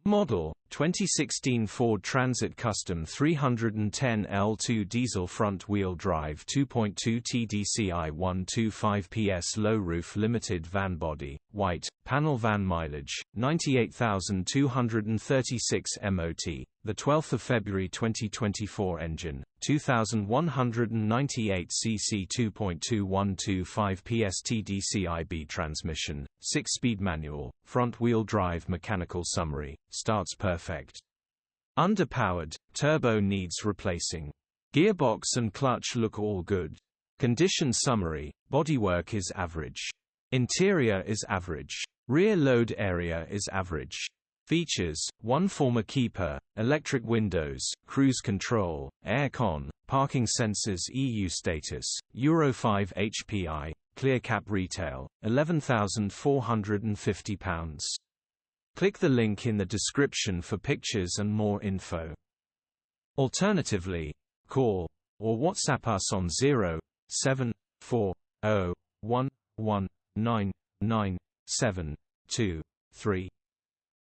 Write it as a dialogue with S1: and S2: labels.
S1: Model: 2016 Ford Transit Custom 310 L2 diesel front-wheel drive 2.2 TDCi 125ps low roof limited van body, white, panel van mileage, 98,236 MOT, the 12th of February 2024 engine, 2,198 cc 2.2 125ps TDCI-B transmission, 6-speed manual, front-wheel drive mechanical summary, starts perfect. Underpowered, turbo needs replacing. Gearbox and clutch look all good. Condition summary, bodywork is average. Interior is average. Rear load area is average. Features: 1 former keeper, electric windows, cruise control, aircon, parking sensors, EU status, Euro 5 HPI, clear cap retail, £11,450. Click the link in the description for pictures and more info. Alternatively, call or WhatsApp us on 07401199723.